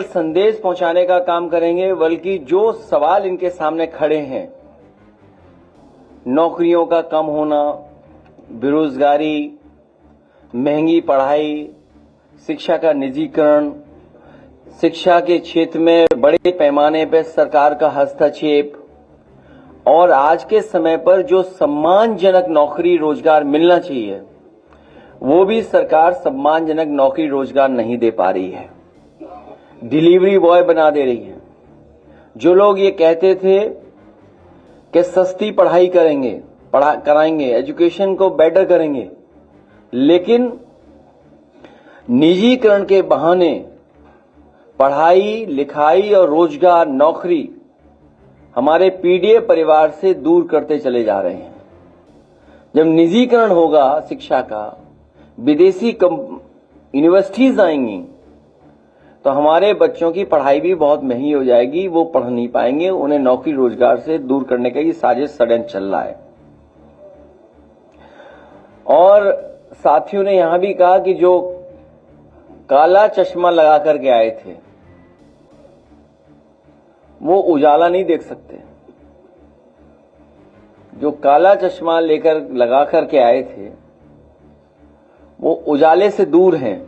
संदेश पहुंचाने का काम करेंगे, बल्कि जो सवाल इनके सामने खड़े हैं, नौकरियों का कम होना, बेरोजगारी, महंगी पढ़ाई, शिक्षा का निजीकरण, शिक्षा के क्षेत्र में बड़े पैमाने पर सरकार का हस्तक्षेप और आज के समय पर जो सम्मानजनक नौकरी रोजगार मिलना चाहिए, वो भी सरकार सम्मानजनक नौकरी रोजगार नहीं दे पा रही है। डिलीवरी बॉय बना दे रही है। जो लोग ये कहते थे कि सस्ती पढ़ाई कराएंगे, एजुकेशन को बेटर करेंगे, लेकिन निजीकरण के बहाने पढ़ाई लिखाई और रोजगार नौकरी हमारे पीडीए परिवार से दूर करते चले जा रहे हैं। जब निजीकरण होगा शिक्षा का, विदेशी यूनिवर्सिटीज आएंगी, तो हमारे बच्चों की पढ़ाई भी बहुत महंगी हो जाएगी, वो पढ़ नहीं पाएंगे, उन्हें नौकरी रोजगार से दूर करने का ये साजिश षड्यंत्र चल रहा है। और साथियों ने यहां भी कहा कि जो काला चश्मा लगा करके आए थे वो उजाला नहीं देख सकते। जो काला चश्मा लगा करके आए थे वो उजाले से दूर हैं,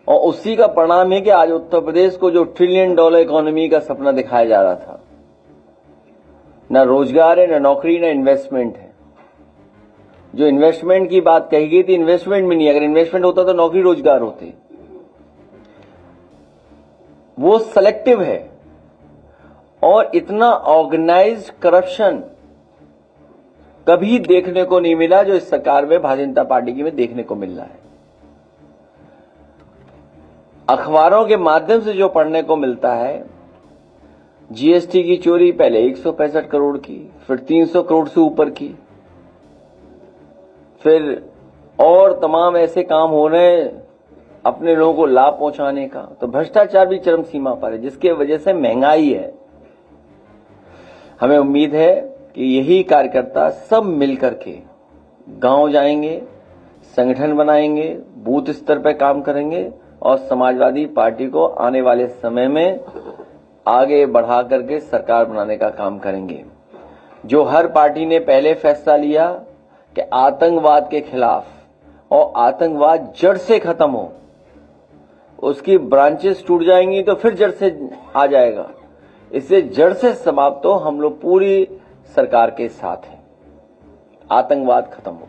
और उसी का परिणाम है कि आज उत्तर प्रदेश को जो $1 ट्रिलियन इकोनॉमी का सपना दिखाया जा रहा था, न रोजगार है, न नौकरी, न इन्वेस्टमेंट है। जो इन्वेस्टमेंट की बात कही गई थी, इन्वेस्टमेंट भी नहीं। अगर इन्वेस्टमेंट होता तो नौकरी रोजगार होते। वो सेलेक्टिव है, और इतना ऑर्गेनाइज्ड करप्शन कभी देखने को नहीं मिला जो इस सरकार में भारतीय जनता पार्टी की में देखने को मिल रहा है। अखबारों के माध्यम से जो पढ़ने को मिलता है, जीएसटी की चोरी पहले 165 करोड़ की, फिर 300 करोड़ से ऊपर की, फिर और तमाम ऐसे काम हो रहे हैं अपने लोगों को लाभ पहुंचाने का। तो भ्रष्टाचार भी चरम सीमा पर है, जिसके वजह से महंगाई है। हमें उम्मीद है कि यही कार्यकर्ता सब मिलकर के गांव जाएंगे, संगठन बनाएंगे, बूथ स्तर पर काम करेंगे और समाजवादी पार्टी को आने वाले समय में आगे बढ़ा करके सरकार बनाने का काम करेंगे। जो हर पार्टी ने पहले फैसला लिया कि आतंकवाद के खिलाफ और आतंकवाद जड़ से खत्म हो, उसकी ब्रांचेस टूट जाएंगी तो फिर जड़ से आ जाएगा। इससे जड़ से समाप्त हो, हम लोग पूरी सरकार के साथ हैं, आतंकवाद खत्म हो।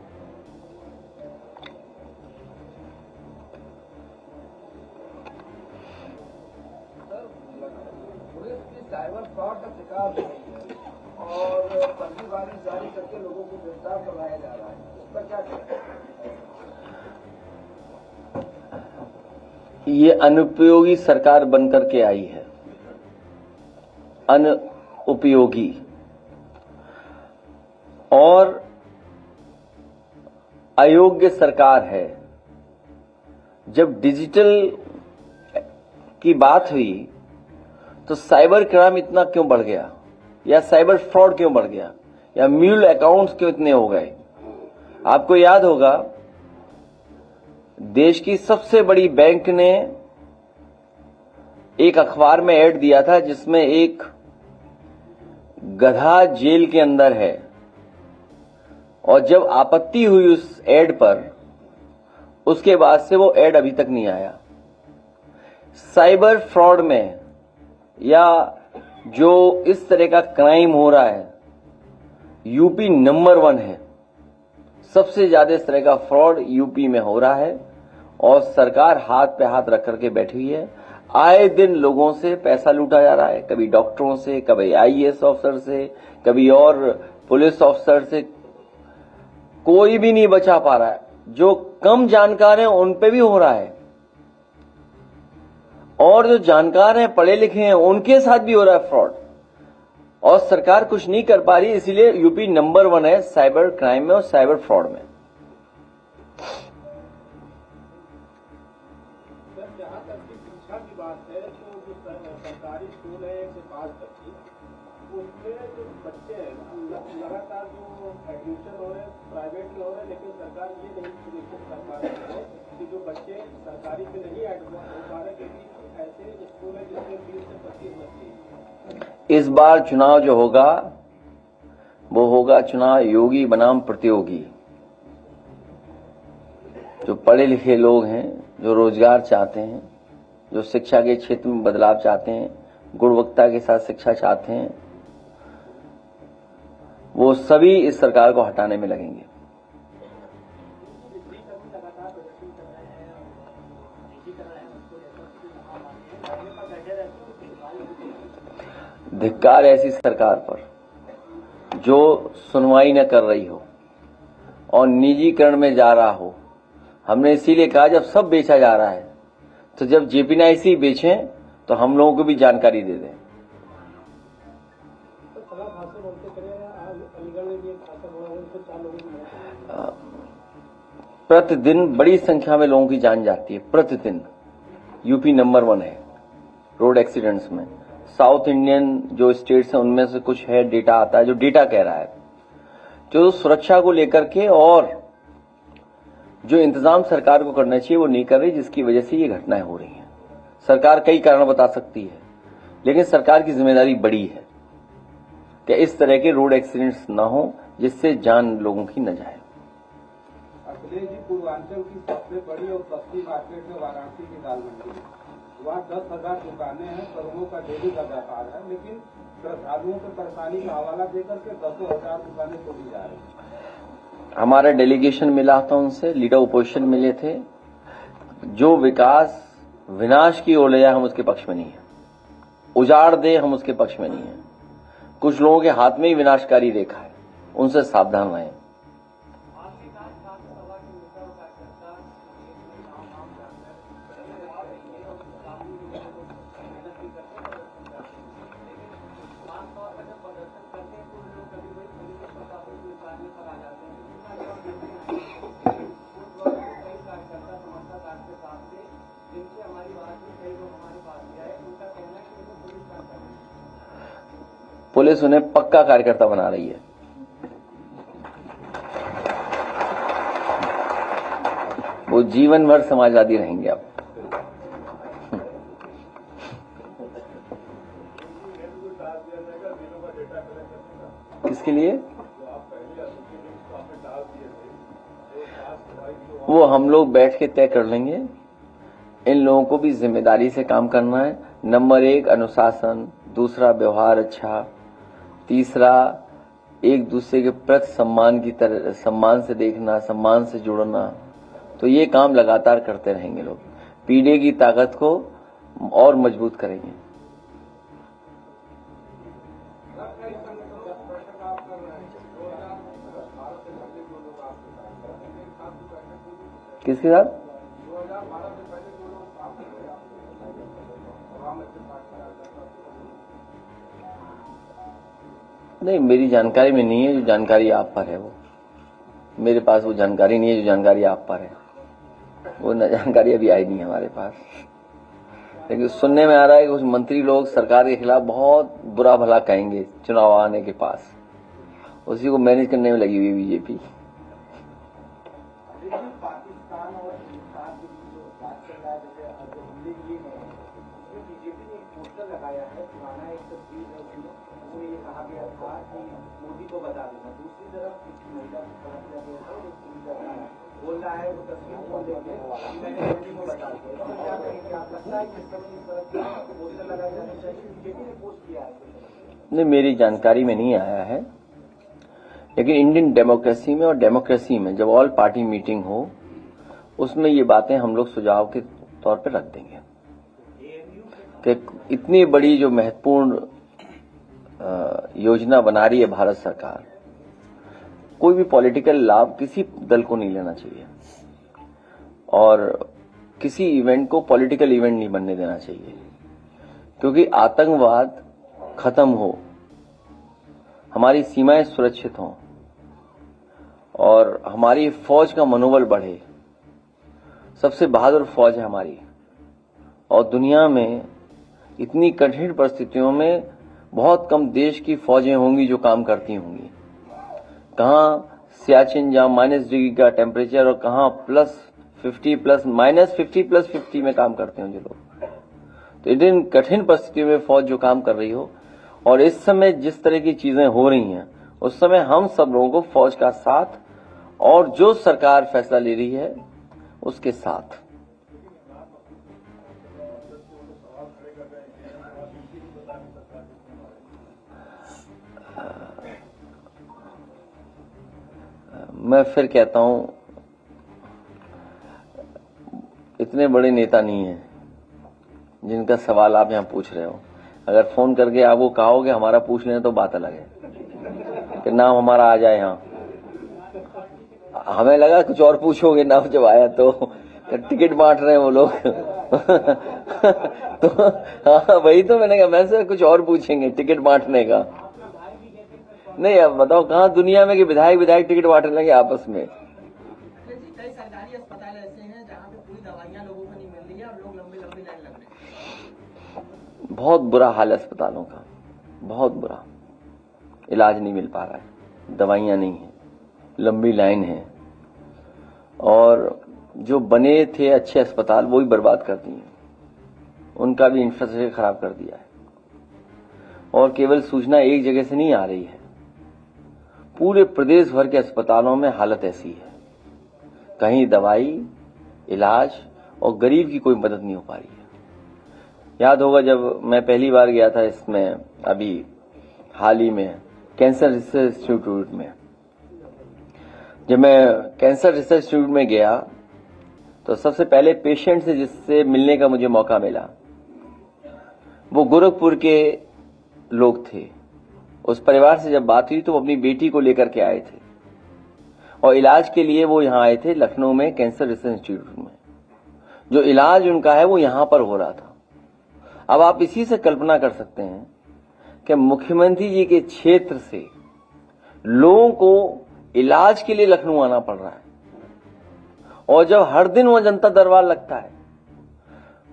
साइबर फ्रॉड का शिकार और फर्जी वारंट जारी करके लोगों को गिरफ्तार करवाया जा रहा है, उस पर क्या करें? ये अनुपयोगी सरकार बनकर के आई है, अनुपयोगी। और अयोग्य सरकार है। जब डिजिटल की बात हुई तो साइबर क्राइम इतना क्यों बढ़ गया, या साइबर फ्रॉड क्यों बढ़ गया, या म्यूल अकाउंट्स क्यों इतने हो गए? आपको याद होगा, देश की सबसे बड़ी बैंक ने एक अखबार में ऐड दिया था जिसमें एक गधा जेल के अंदर है, और जब आपत्ति हुई उस ऐड पर, उसके बाद से वो ऐड अभी तक नहीं आया। साइबर फ्रॉड में या जो इस तरह का क्राइम हो रहा है, यूपी नंबर 1 है। सबसे ज्यादा इस तरह का फ्रॉड यूपी में हो रहा है, और सरकार हाथ पे हाथ रख करके बैठी हुई है। आए दिन लोगों से पैसा लूटा जा रहा है, कभी डॉक्टरों से, कभी आईएएस ऑफिसर से, कभी और पुलिस ऑफिसर से। कोई भी नहीं बचा पा रहा है। जो कम जानकार हैं उन पे भी हो रहा है, और जो जानकार हैं, पढ़े लिखे हैं, उनके साथ भी हो रहा है फ्रॉड, और सरकार कुछ नहीं कर पा रही। इसीलिए यूपी नंबर 1 है साइबर क्राइम में और साइबर फ्रॉड में। जहाँ तक की शिक्षा की बात है, तो जो सरकारी स्कूल है 1 से 5 तक की, उसमें जो बच्चे हैं लगातार जो एडमिशन हो रहे हैं प्राइवेट में हो रहे हैं, लेकिन सरकार ये नहीं सुनिश्चित कर पा रही है कि जो बच्चे सरकारी में नहीं एडमिशन हो पा रहे, क्योंकि ऐसे इस बार चुनाव जो होगा वो होगा चुनाव योगी बनाम प्रतियोगी। जो पढ़े लिखे लोग हैं, जो रोजगार चाहते हैं, जो शिक्षा के क्षेत्र में बदलाव चाहते हैं, गुणवत्ता के साथ शिक्षा चाहते हैं, वो सभी इस सरकार को हटाने में लगेंगे। धिक्कार ऐसी सरकार पर जो सुनवाई न कर रही हो और निजीकरण में जा रहा हो। हमने इसीलिए कहा जब सब बेचा जा रहा है तो जब जेपीएनआईसी बेचें तो हम लोगों को भी जानकारी दे दें। प्रतिदिन बड़ी संख्या में लोगों की जान जाती है। प्रतिदिन यूपी नंबर 1 है रोड एक्सीडेंट्स में। साउथ इंडियन जो स्टेट्स हैं उनमें से कुछ है, डेटा आता है जो डेटा कह रहा है। जो सुरक्षा को लेकर के और जो इंतजाम सरकार को करना चाहिए वो नहीं कर रही, जिसकी वजह से ये घटनाएं हो रही हैं। सरकार कई कारण बता सकती है, लेकिन सरकार की जिम्मेदारी बड़ी है कि इस तरह के रोड एक्सीडेंट्स न हो जिससे जान लोगों की न जाए। अखिलेश जी, पूर्वांचल की सबसे बड़ी और सस्ती मार्केट है वाराणसी की दाल मंडी। वहाँ 10,000 दुकानें हैं, करोड़ों का डेली का व्यापार है, लेकिन श्रद्धालुओं को परेशानी का हवाला देकर के 10,000 दुकानें खोली जा रही है। हमारा डेलीगेशन मिला था उनसे, लीडर ओपोजिशन मिले थे। जो विकास विनाश की ओर ले जाए हम उसके पक्ष में नहीं है, उजाड़ दे हम उसके पक्ष में नहीं है। कुछ लोगों के हाथ में ही विनाशकारी रेखा है, उनसे सावधान रहें। पुलिस उन्हें पक्का कार्यकर्ता बना रही है। वो जीवन भर समाजवादी रहेंगे। अब किसके लिए? वो हम लोग बैठ के तय कर लेंगे। इन लोगों को भी जिम्मेदारी से काम करना है। नंबर 1 अनुशासन, दूसरा व्यवहार अच्छा, तीसरा एक दूसरे के प्रति सम्मान की तरह, सम्मान से देखना, सम्मान से जुड़ना। तो ये काम लगातार करते रहेंगे लोग। पीडीए की ताकत को और मजबूत करेंगे। किसके साथ? नहीं, मेरी जानकारी में नहीं है। जो जानकारी आप पर है वो मेरे पास वो जानकारी नहीं है। जो जानकारी आप पर है वो जानकारी अभी आई नहीं है हमारे पास। लेकिन सुनने में आ रहा है कि कुछ मंत्री लोग सरकार के खिलाफ बहुत बुरा भला कहेंगे चुनाव आने के पास। उसी को मैनेज करने में लगी हुई बीजेपी। पाकिस्तान और हिंदुस्तान के बीच जो बात चल रहा है, जैसे जो हमले किए हैं, उसमें बीजेपी ने एक पोस्टर लगाया है, पुराना एक तस्वीर है, उसमें ये कहा गया था कि मोदी को बता देना। दूसरी तरफ एक महिला को पकड़ा गया था और एक पुलिस बोल रहा है वो तस्वीर को लेके मैंने मोदी को बता दिया। तो क्या कहेंगे आप? लगता है कि इस समय इस तरह के पोस्टर लगाए जाने चाहिए? बीजेपी ने पोस्ट किया है। नहीं, मेरी जानकारी में नहीं आया है। लेकिन इंडियन डेमोक्रेसी में और डेमोक्रेसी में जब ऑल पार्टी मीटिंग हो उसमें ये बातें हम लोग सुझाव के तौर पर रख देंगे कि इतनी बड़ी जो महत्वपूर्ण योजना बना रही है भारत सरकार, कोई भी पॉलिटिकल लाभ किसी दल को नहीं लेना चाहिए और किसी इवेंट को पॉलिटिकल इवेंट नहीं बनने देना चाहिए। क्योंकि आतंकवाद खत्म हो, हमारी सीमाएं सुरक्षित हों और हमारी फौज का मनोबल बढ़े। सबसे बहादुर फौज है हमारी और दुनिया में इतनी कठिन परिस्थितियों में बहुत कम देश की फौजें होंगी जो काम करती होंगी। कहाँ सियाचिन जहाँ -डिग्री का टेम्परेचर और कहाँ +50 -50 में काम करते हैं जो लोग। तो इन कठिन परिस्थितियों में फौज जो काम कर रही हो और इस समय जिस तरह की चीजें हो रही हैं, उस समय हम सब लोगों को फौज का साथ और जो सरकार फैसला ले रही है उसके साथ। मैं फिर कहता हूं, इतने बड़े नेता नहीं है जिनका सवाल आप यहां पूछ रहे हो। अगर फोन करके आपको कहोगे हमारा पूछ लें तो बात अलग है कि नाम हमारा आ जाए यहां। हमें लगा कुछ और पूछोगे, नाम जब आया तो टिकट बांट रहे हैं वो लोग तो हाँ वही तो मैंने कहा, मैं से कुछ और पूछेंगे टिकट बांटने का। नहीं, अब बताओ कहाँ दुनिया में कि विधायक टिकट बांटने लगे आपस में। कई सरकारी अस्पताल ऐसे हैं जहाँ पे पूरी दवाइयाँ लोगों को नहीं मिल रही है और लोग लंबी लंबी लाइन लग रहे हैं। बहुत बुरा हाल है अस्पतालों का, बहुत बुरा। इलाज नहीं मिल पा रहा है, दवाइयाँ नहीं है, लंबी लाइन है, और जो बने थे अच्छे अस्पताल वो भी बर्बाद कर दिए, उनका भी इंफ्रास्ट्रक्चर खराब कर दिया है। और केवल सूचना एक जगह से नहीं आ रही है, पूरे प्रदेश भर के अस्पतालों में हालत ऐसी है, कहीं दवाई, इलाज और गरीब की कोई मदद नहीं हो पा रही है। याद होगा जब मैं पहली बार गया था इसमें, अभी हाल ही में कैंसर रिसर्च इंस्टीट्यूट में, जब मैं कैंसर रिसर्च इंस्टीट्यूट में गया तो सबसे पहले पेशेंट से जिससे मिलने का मुझे मौका मिला वो गोरखपुर के लोग थे। उस परिवार से जब बात हुई तो वो अपनी बेटी को लेकर के आए थे और इलाज के लिए वो यहां आए थे लखनऊ में कैंसर रिसर्च इंस्टीट्यूट में। जो इलाज उनका है वो यहां पर हो रहा था। अब आप इसी से कल्पना कर सकते हैं कि मुख्यमंत्री जी के क्षेत्र से लोगों को इलाज के लिए लखनऊ आना पड़ रहा है, और जब हर दिन वह जनता दरबार लगता है,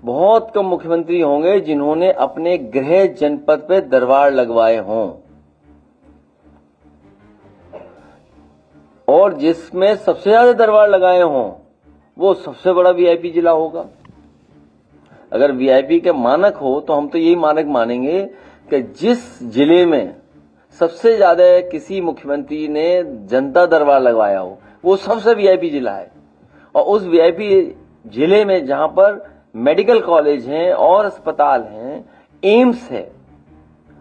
बहुत कम मुख्यमंत्री होंगे जिन्होंने अपने गृह जनपद पे दरबार लगवाए हों, और जिसमें सबसे ज्यादा दरबार लगाए हों वो सबसे बड़ा वीआईपी जिला होगा। अगर वीआईपी के मानक हो तो हम तो यही मानक मानेंगे कि जिस जिले में सबसे ज्यादा किसी मुख्यमंत्री ने जनता दरबार लगवाया हो वो सबसे वीआईपी जिला है। और उस वीआईपी जिले में जहां पर मेडिकल कॉलेज हैं और अस्पताल हैं, एम्स है,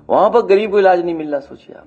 वहां पर गरीब को इलाज नहीं मिल रहा। सोचिए आप।